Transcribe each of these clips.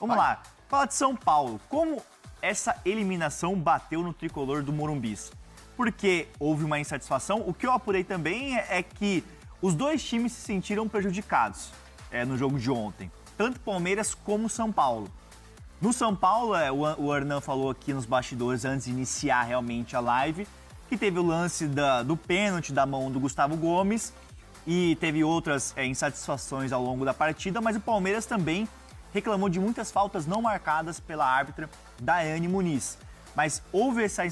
Vamos lá. Fala de São Paulo. Como essa eliminação bateu no tricolor do Morumbis? Porque houve uma insatisfação. O que eu apurei também é que os dois times se sentiram prejudicados no jogo de ontem. Tanto Palmeiras como São Paulo. No São Paulo, o Hernan falou aqui nos bastidores, antes de iniciar realmente a live, que teve o lance do pênalti da mão do Gustavo Gomes e teve outras insatisfações ao longo da partida, mas o Palmeiras também reclamou de muitas faltas não marcadas pela árbitra Daiane Muniz. Mas houve essa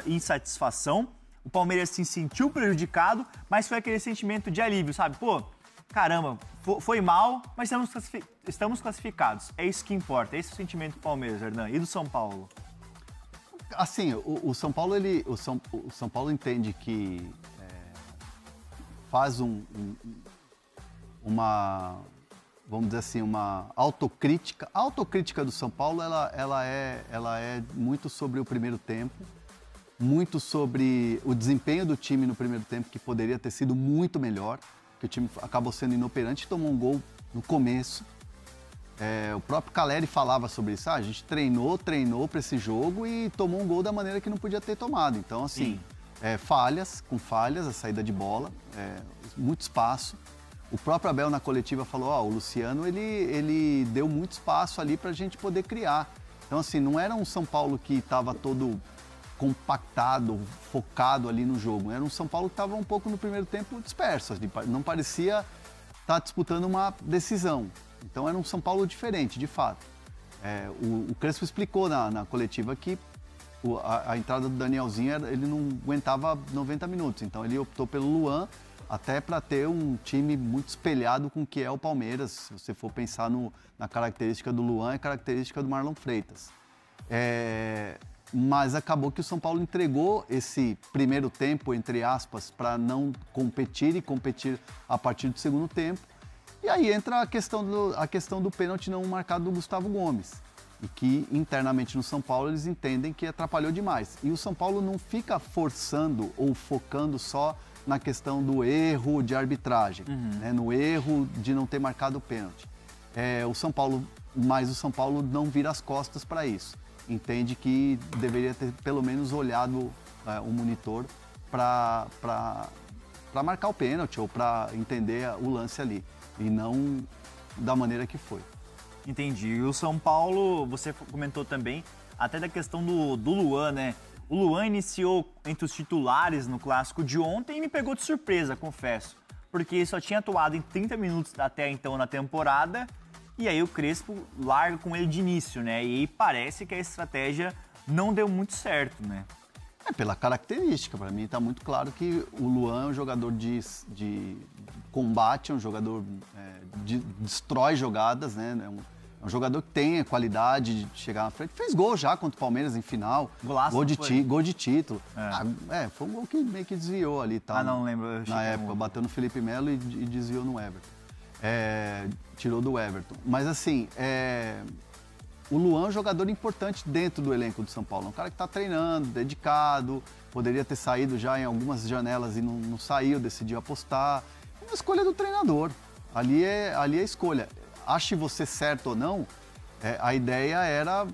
insatisfação, o Palmeiras se sentiu prejudicado, mas foi aquele sentimento de alívio, sabe? Pô, caramba, foi mal, mas estamos classificados. É isso que importa, é esse o sentimento do Palmeiras, Hernan. E do São Paulo? Assim, o São Paulo, o São Paulo entende que faz uma, vamos dizer assim, uma autocrítica. A autocrítica do São Paulo, ela é muito sobre o primeiro tempo, muito sobre o desempenho do time no primeiro tempo, que poderia ter sido muito melhor, que o time acabou sendo inoperante e tomou um gol no começo. O próprio Caleri falava sobre isso. A gente treinou para esse jogo e tomou um gol da maneira que não podia ter tomado. Então, assim, falhas, a saída de bola, muito espaço. O próprio Abel na coletiva falou, o Luciano, ele deu muito espaço ali para a gente poder criar. Então, assim, não era um São Paulo que estava todo compactado, focado ali no jogo. Era um São Paulo que estava um pouco no primeiro tempo disperso. Não parecia estar disputando uma decisão. Então era um São Paulo diferente, de fato. O Crespo explicou na coletiva que a entrada do Danielzinho, ele não aguentava 90 minutos. Então ele optou pelo Luan, até para ter um time muito espelhado com o que é o Palmeiras. Se você for pensar na característica do Luan e característica do Marlon Freitas. Mas acabou que o São Paulo entregou esse primeiro tempo, entre aspas, para não competir e competir a partir do segundo tempo. E aí entra a questão do pênalti não marcado do Gustavo Gomes. E que internamente no São Paulo eles entendem que atrapalhou demais. E o São Paulo não fica forçando ou focando só na questão do erro de arbitragem, no erro de não ter marcado o pênalti. O São Paulo não vira as costas para isso. Entende que deveria ter pelo menos olhado o monitor para marcar o pênalti ou para entender o lance ali. E não da maneira que foi. Entendi. E o São Paulo, você comentou também, até da questão do Luan, né? O Luan iniciou entre os titulares no clássico de ontem e me pegou de surpresa, confesso. Porque só tinha atuado em 30 minutos até então na temporada, e aí o Crespo larga com ele de início, né? E aí parece que a estratégia não deu muito certo, né? Pela característica, para mim está muito claro que o Luan é um jogador de combate, é um jogador que destrói jogadas, né? É um jogador que tem a qualidade de chegar na frente. Fez gol já contra o Palmeiras em final. Golaço, gol de título. Foi um gol que meio que desviou ali. Tá, não lembro. Na época, bateu no Felipe Melo e desviou no Everton. Tirou do Everton. Mas assim, o Luan é um jogador importante dentro do elenco do São Paulo. É um cara que está treinando, dedicado, poderia ter saído já em algumas janelas e não saiu, decidiu apostar. É uma escolha do treinador. Ali é a escolha. Ache você certo ou não, a ideia era,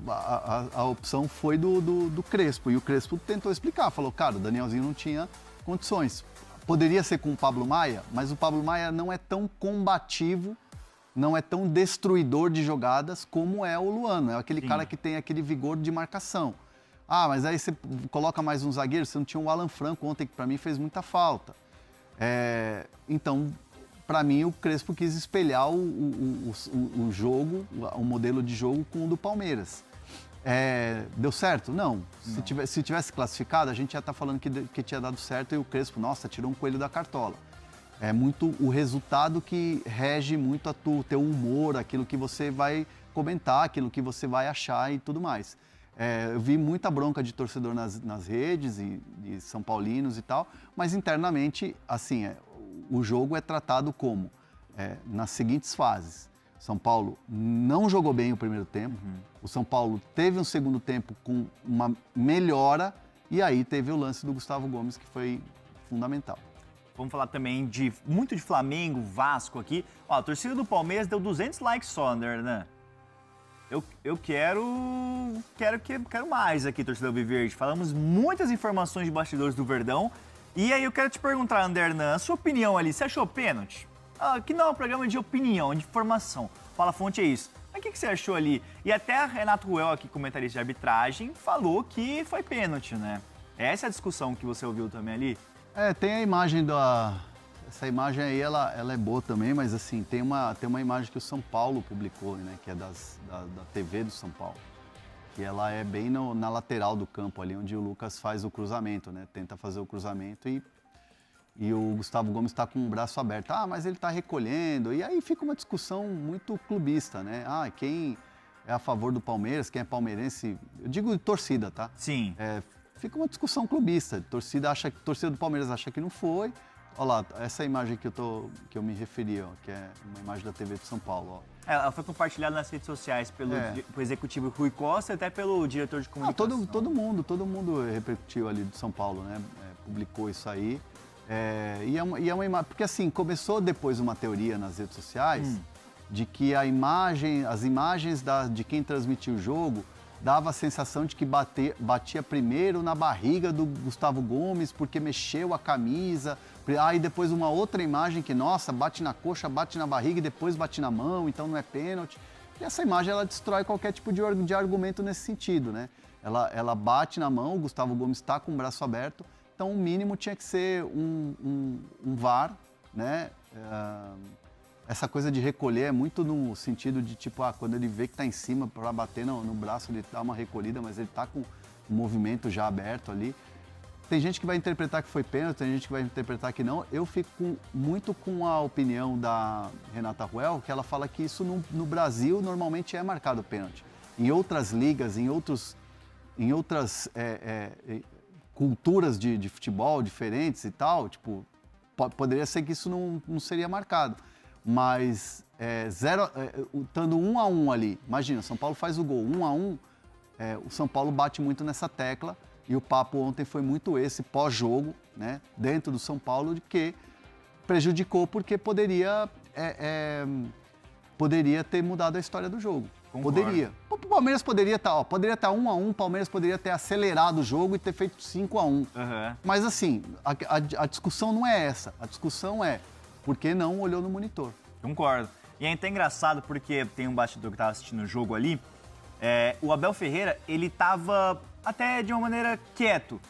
a opção foi do Crespo. E o Crespo tentou explicar, falou, cara, o Danielzinho não tinha condições. Poderia ser com o Pablo Maia, mas o Pablo Maia não é tão combativo, não é tão destruidor de jogadas como é o Luan. É aquele cara que tem aquele vigor de marcação. Mas aí você coloca mais um zagueiro, você não tinha o Alan Franco ontem, que para mim fez muita falta. Então, para mim, o Crespo quis espelhar o jogo, o modelo de jogo com o do Palmeiras. Deu certo? Não. Se tivesse classificado, a gente já está falando que tinha dado certo e o Crespo, nossa, tirou um coelho da cartola. É muito o resultado que rege muito o teu humor, aquilo que você vai comentar, aquilo que você vai achar e tudo mais. Eu vi muita bronca de torcedor nas redes e São Paulinos e tal, mas internamente, assim, o jogo é tratado como nas seguintes fases. São Paulo não jogou bem o primeiro tempo, o São Paulo teve um segundo tempo com uma melhora e aí teve o lance do Gustavo Gomes que foi fundamental. Vamos falar também muito de Flamengo, Vasco aqui. A torcida do Palmeiras deu 200 likes só, né, Hernan? Eu quero mais aqui, torcedor Alviverde. Falamos muitas informações de bastidores do Verdão. E aí eu quero te perguntar, André Hernan, a sua opinião ali, você achou pênalti? Aqui não é um programa de opinião, de informação. Fala Fonte é isso. Mas o que você achou ali? E até a Renato Ruel, aqui, comentarista de arbitragem, falou que foi pênalti, né? Essa é a discussão que você ouviu também ali? Tem a imagem essa imagem aí, ela é boa também, mas assim, tem uma imagem que o São Paulo publicou, né? Que é da TV do São Paulo. Que ela é bem na lateral do campo ali, onde o Lucas faz o cruzamento, né? Tenta fazer o cruzamento e o Gustavo Gomes está com o braço aberto. Mas ele está recolhendo. E aí fica uma discussão muito clubista, né? Quem é a favor do Palmeiras, quem é palmeirense... Eu digo torcida, tá? Sim. Fica uma discussão clubista. Torcida do Palmeiras acha que não foi. Olha lá, essa imagem que eu me referi, ó, que é uma imagem da TV de São Paulo. Ó. Ela foi compartilhada nas redes sociais pelo executivo Rui Costa e até pelo diretor de comunicação. Todo mundo repercutiu ali do São Paulo, né? Publicou isso aí. E é uma imagem... Porque assim, começou depois uma teoria nas redes sociais de que as imagens de quem transmitiu o jogo dava a sensação de que batia primeiro na barriga do Gustavo Gomes porque mexeu a camisa. Aí depois uma outra imagem que, nossa, bate na coxa, bate na barriga e depois bate na mão, então não é pênalti. E essa imagem, ela destrói qualquer tipo de argumento nesse sentido, né? Ela bate na mão, o Gustavo Gomes está com o braço aberto, então o mínimo tinha que ser um VAR, né? Essa coisa de recolher é muito no sentido de, tipo, quando ele vê que está em cima para bater no braço, ele dá uma recolhida, mas ele está com o movimento já aberto ali. Tem gente que vai interpretar que foi pênalti, tem gente que vai interpretar que não. Eu fico muito com a opinião da Renata Ruel, que ela fala que isso no Brasil normalmente é marcado pênalti. Em outras ligas, em outras culturas de futebol diferentes e tal, tipo, poderia ser que isso não seria marcado. Mas estando 1-1 ali, imagina, São Paulo faz o gol, 1-1, o São Paulo bate muito nessa tecla. E o papo ontem foi muito esse, pós-jogo, né, dentro do São Paulo, de que prejudicou porque poderia ter mudado a história do jogo. Concordo. Poderia. O Palmeiras poderia estar 1-1, o Palmeiras poderia ter acelerado o jogo e ter feito 5-1. Uhum. Mas assim, a discussão não é essa. A discussão é por que não olhou no monitor. Concordo. E é até engraçado porque tem um bastidor que estava assistindo o jogo ali. O Abel Ferreira, ele estava até de uma maneira quieto,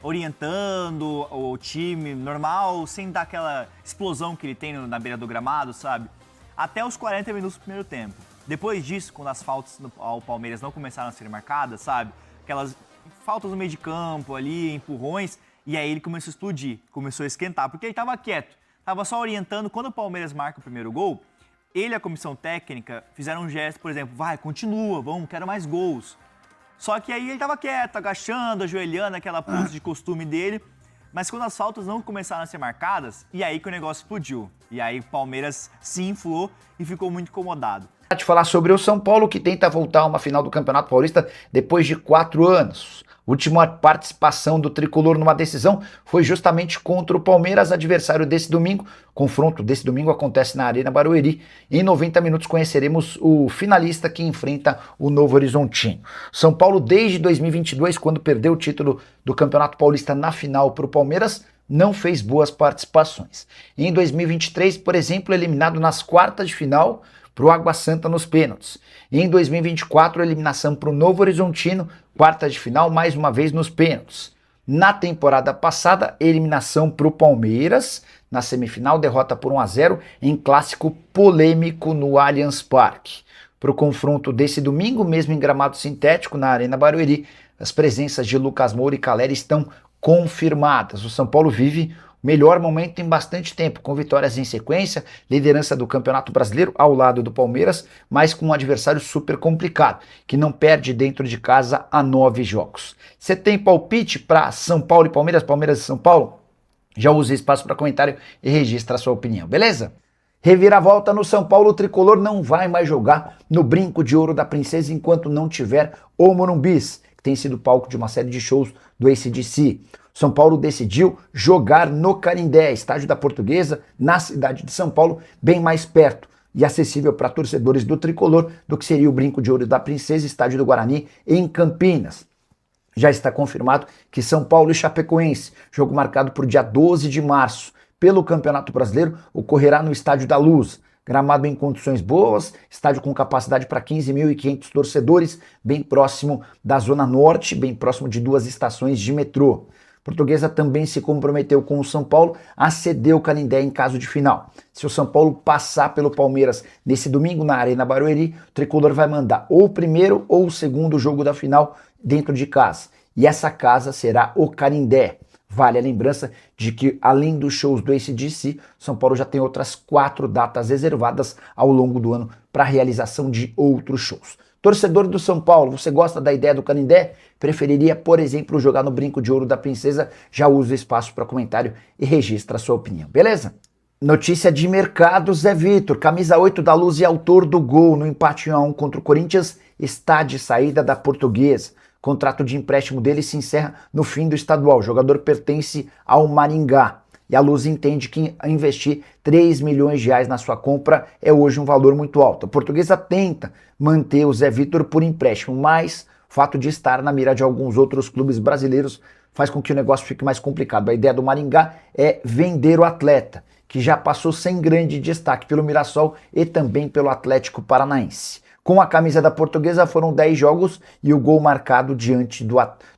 orientando o time normal, sem dar aquela explosão que ele tem na beira do gramado, sabe? Até os 40 minutos do primeiro tempo. Depois disso, quando as faltas ao Palmeiras não começaram a ser marcadas, sabe? Aquelas faltas no meio de campo ali, empurrões, e aí ele começou a explodir, começou a esquentar, porque ele estava quieto, estava só orientando. Quando o Palmeiras marca o primeiro gol, ele e a comissão técnica fizeram um gesto, por exemplo, continua, quero mais gols. Só que aí ele estava quieto, agachando, ajoelhando, aquela pose de costume dele. Mas quando as faltas não começaram a ser marcadas, e aí que o negócio explodiu. E aí o Palmeiras se inflou e ficou muito incomodado. Te falar sobre o São Paulo, que tenta voltar a uma final do Campeonato Paulista depois de 4 anos. Última participação do tricolor numa decisão foi justamente contra o Palmeiras, adversário desse domingo. O confronto desse domingo acontece na Arena Barueri. Em 90 minutos conheceremos o finalista que enfrenta o Novo Horizontino. São Paulo, desde 2022, quando perdeu o título do Campeonato Paulista na final para o Palmeiras, não fez boas participações. Em 2023, por exemplo, eliminado nas quartas de final para o Água Santa nos pênaltis. Em 2024, eliminação para o Novo Horizontino, quarta de final, mais uma vez nos pênaltis. Na temporada passada, eliminação para o Palmeiras, na semifinal, derrota por 1-0 em clássico polêmico no Allianz Parque. Para o confronto desse domingo, mesmo em gramado sintético na Arena Barueri, as presenças de Lucas Moura e Calleri estão confirmadas. O São Paulo vive o melhor momento em bastante tempo, com vitórias em sequência, liderança do Campeonato Brasileiro ao lado do Palmeiras, mas com um adversário super complicado, que não perde dentro de casa há 9 jogos. Você tem palpite para São Paulo e Palmeiras, Palmeiras e São Paulo? Já use espaço para comentário e registra a sua opinião, beleza? Reviravolta no São Paulo, o tricolor não vai mais jogar no Brinco de Ouro da Princesa enquanto não tiver o Morumbis, que tem sido palco de uma série de shows do AC/DC. São Paulo decidiu jogar no Canindé, estádio da Portuguesa, na cidade de São Paulo, bem mais perto. e acessível para torcedores do tricolor do que seria o Brinco de Ouro da Princesa, estádio do Guarani, em Campinas. Já está confirmado que São Paulo e Chapecoense, jogo marcado para o dia 12 de março, pelo Campeonato Brasileiro, ocorrerá no Estádio da Luz. Gramado em condições boas, estádio com capacidade para 15.500 torcedores, bem próximo da Zona Norte, bem próximo de 2 estações de metrô. Portuguesa também se comprometeu com o São Paulo a ceder o Canindé em caso de final. Se o São Paulo passar pelo Palmeiras nesse domingo na Arena Barueri, o tricolor vai mandar ou o primeiro ou o segundo jogo da final dentro de casa. E essa casa será o Canindé. Vale a lembrança de que, além dos shows do AC/DC, São Paulo já tem outras 4 datas reservadas ao longo do ano para a realização de outros shows. Torcedor do São Paulo, você gosta da ideia do Canindé? Preferiria, por exemplo, jogar no Brinco de Ouro da Princesa? Já usa o espaço para comentário e registra a sua opinião, beleza? Notícia de mercado, Zé Vitor, camisa 8 da Luz e autor do gol no empate 1-1 contra o Corinthians, está de saída da Portuguesa. O contrato de empréstimo dele se encerra no fim do estadual. O jogador pertence ao Maringá. E a Luz entende que investir 3 milhões de reais na sua compra é hoje um valor muito alto. A Portuguesa tenta manter o Zé Vitor por empréstimo, mas o fato de estar na mira de alguns outros clubes brasileiros faz com que o negócio fique mais complicado. A ideia do Maringá é vender o atleta, que já passou sem grande destaque pelo Mirassol e também pelo Atlético Paranaense. Com a camisa da Portuguesa foram 10 jogos e o gol marcado diante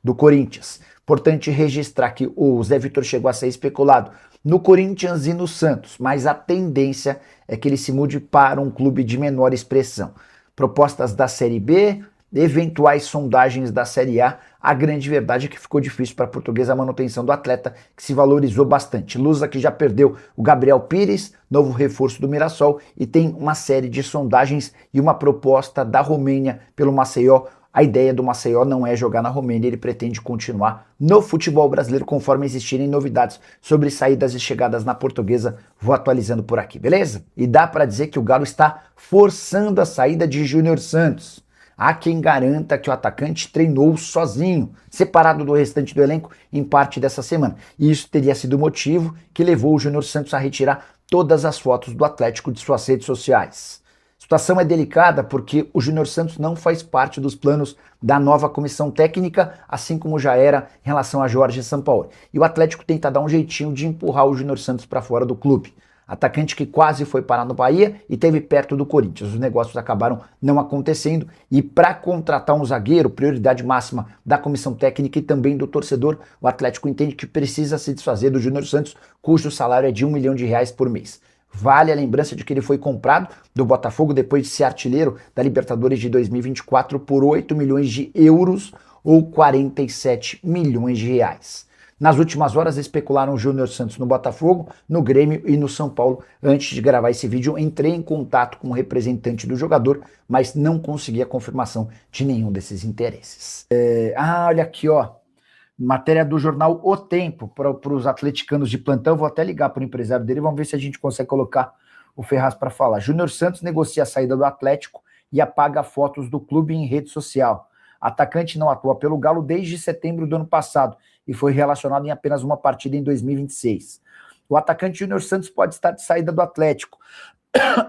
do Corinthians. Importante registrar que o Zé Vitor chegou a ser especulado no Corinthians e no Santos, mas a tendência é que ele se mude para um clube de menor expressão. Propostas da Série B, eventuais sondagens da Série A grande verdade é que ficou difícil para a Portuguesa a manutenção do atleta, que se valorizou bastante. Lusa que já perdeu o Gabriel Pires, novo reforço do Mirassol, e tem uma série de sondagens e uma proposta da Romênia pelo Maceió. A ideia do Maceió não é jogar na Romênia, ele pretende continuar no futebol brasileiro conforme existirem novidades sobre saídas e chegadas na Portuguesa. Vou atualizando por aqui, beleza? E dá para dizer que o Galo está forçando a saída de Júnior Santos. Há quem garanta que o atacante treinou sozinho, separado do restante do elenco em parte dessa semana. E isso teria sido o motivo que levou o Júnior Santos a retirar todas as fotos do Atlético de suas redes sociais. A situação é delicada porque o Júnior Santos não faz parte dos planos da nova comissão técnica, assim como já era em relação a Jorge Sampaoli. E o Atlético tenta dar um jeitinho de empurrar o Júnior Santos para fora do clube. Atacante que quase foi parar no Bahia e esteve perto do Corinthians. Os negócios acabaram não acontecendo e para contratar um zagueiro, prioridade máxima da comissão técnica e também do torcedor, o Atlético entende que precisa se desfazer do Júnior Santos, cujo salário é de R$1 milhão por mês. Vale a lembrança de que ele foi comprado do Botafogo depois de ser artilheiro da Libertadores de 2024 por 8 milhões de euros ou 47 milhões de reais. Nas últimas horas especularam o Júnior Santos no Botafogo, no Grêmio e no São Paulo. Antes de gravar esse vídeo, entrei em contato com o representante do jogador, mas não consegui a confirmação de nenhum desses interesses. Olha aqui, ó. Matéria do jornal O Tempo para os atleticanos de plantão. Vou até ligar para o empresário dele, vamos ver se a gente consegue colocar o Ferraz para falar. Júnior Santos negocia a saída do Atlético e apaga fotos do clube em rede social. Atacante não atua pelo Galo desde setembro do ano passado e foi relacionado em apenas uma partida em 2026. O atacante Júnior Santos pode estar de saída do Atlético.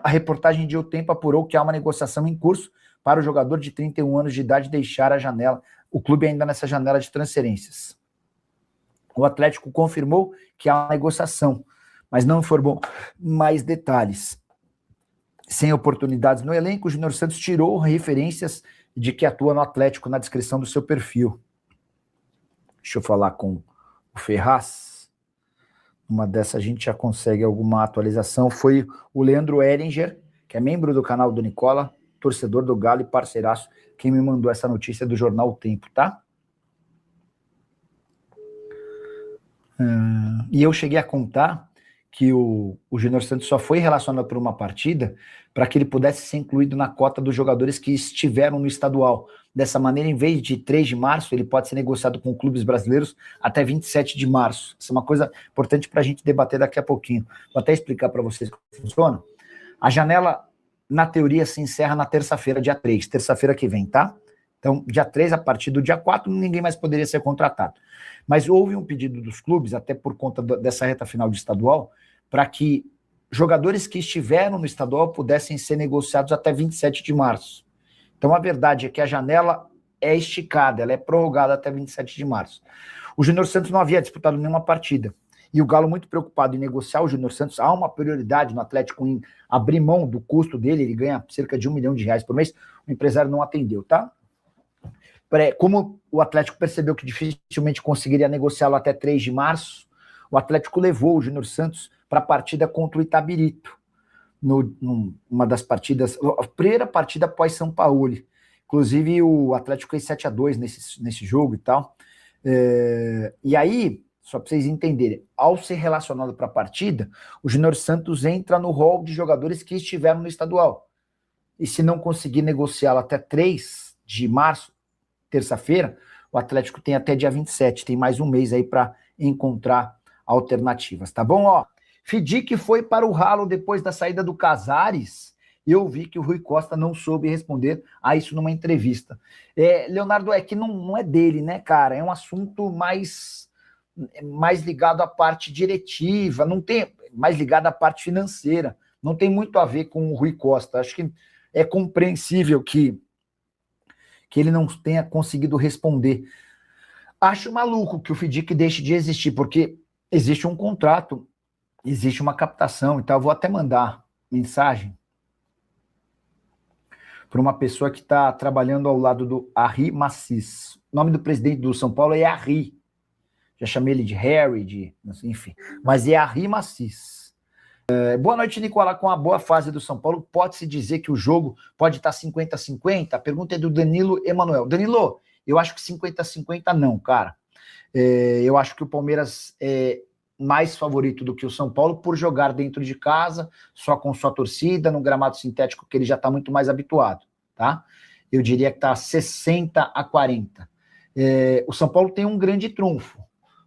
A reportagem de O Tempo apurou que há uma negociação em curso para o jogador de 31 anos de idade deixar a janela, o clube ainda nessa janela de transferências. O Atlético confirmou que há uma negociação, mas não informou mais detalhes. Sem oportunidades no elenco, o Júnior Santos tirou referências de que atua no Atlético na descrição do seu perfil. Deixa eu falar com o Ferraz. Uma dessas a gente já consegue alguma atualização. Foi o Leandro Eringer, que é membro do canal do Nicola, torcedor do Galo e parceiraço, quem me mandou essa notícia do jornal O Tempo, tá? E eu cheguei a contar que o Júnior Santos só foi relacionado por uma partida para que ele pudesse ser incluído na cota dos jogadores que estiveram no estadual. Dessa maneira, em vez de 3 de março, ele pode ser negociado com clubes brasileiros até 27 de março. Isso é uma coisa importante para a gente debater daqui a pouquinho. Vou até explicar para vocês como funciona. A janela, na teoria, se encerra na terça-feira, dia 3, terça-feira que vem, tá? Então, dia 3, a partir do dia 4, ninguém mais poderia ser contratado. Mas houve um pedido dos clubes, até por conta dessa reta final de estadual, para que jogadores que estiveram no estadual pudessem ser negociados até 27 de março. Então, a verdade é que a janela é esticada, ela é prorrogada até 27 de março. O Júnior Santos não havia disputado nenhuma partida. E o Galo, muito preocupado em negociar o Júnior Santos, há uma prioridade no Atlético em abrir mão do custo dele, ele ganha cerca de R$1 milhão por mês, o empresário não atendeu, tá? Como o Atlético percebeu que dificilmente conseguiria negociá-lo até 3 de março, o Atlético levou o Júnior Santos para a partida contra o Itabirito, numa das partidas, a primeira partida após São Paulo. Inclusive, o Atlético fez 7-2 nesse jogo e tal. E aí, só para vocês entenderem, ao ser relacionado para a partida, o Júnior Santos entra no rol de jogadores que estiveram no estadual. E se não conseguir negociá-lo até 3 de março, terça-feira, o Atlético tem até dia 27, tem mais um mês aí para encontrar alternativas, tá bom? Ó, Fidic foi para o ralo depois da saída do Casares. Eu vi que o Rui Costa não soube responder a isso numa entrevista. Leonardo, é que não é dele, né, cara? É um assunto mais ligado à parte diretiva, não tem mais ligado à parte financeira. Não tem muito a ver com o Rui Costa. Acho que é compreensível que ele não tenha conseguido responder. Acho maluco que o Fidic deixe de existir, porque existe um contrato, existe uma captação e tal. Eu vou até mandar mensagem para uma pessoa que está trabalhando ao lado do Harry Massis. O nome do presidente do São Paulo é Harry. Já chamei ele de Harry, enfim. Mas é Harry Massis. Boa noite, Nicolau. Com a boa fase do São Paulo, pode-se dizer que o jogo pode estar 50-50? A pergunta é do Danilo Emanuel. Danilo, eu acho que 50-50 não, cara. Eu acho que o Palmeiras é mais favorito do que o São Paulo por jogar dentro de casa, só com sua torcida, no gramado sintético que ele já está muito mais habituado, tá? Eu diria que está 60-40. O São Paulo tem um grande trunfo.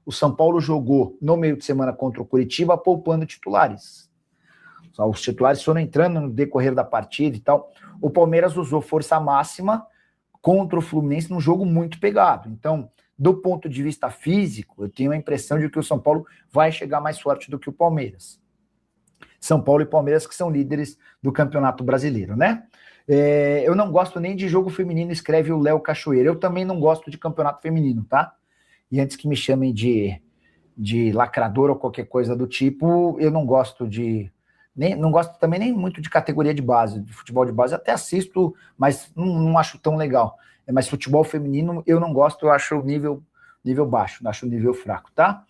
O São Paulo jogou no meio de semana contra o Curitiba, poupando titulares. Os titulares foram entrando no decorrer da partida e tal. O Palmeiras usou força máxima contra o Fluminense num jogo muito pegado. Então, do ponto de vista físico, eu tenho a impressão de que o São Paulo vai chegar mais forte do que o Palmeiras. São Paulo e Palmeiras que são líderes do Campeonato Brasileiro, né? Eu não gosto nem de jogo feminino, escreve o Léo Cachoeira. Eu também não gosto de campeonato feminino, tá? E antes que me chamem de lacrador ou qualquer coisa do tipo, eu não gosto não gosto também nem muito de categoria de base, de futebol de base, até assisto, mas não acho tão legal. Mas futebol feminino eu não gosto, eu acho o nível baixo, eu acho o nível fraco, tá?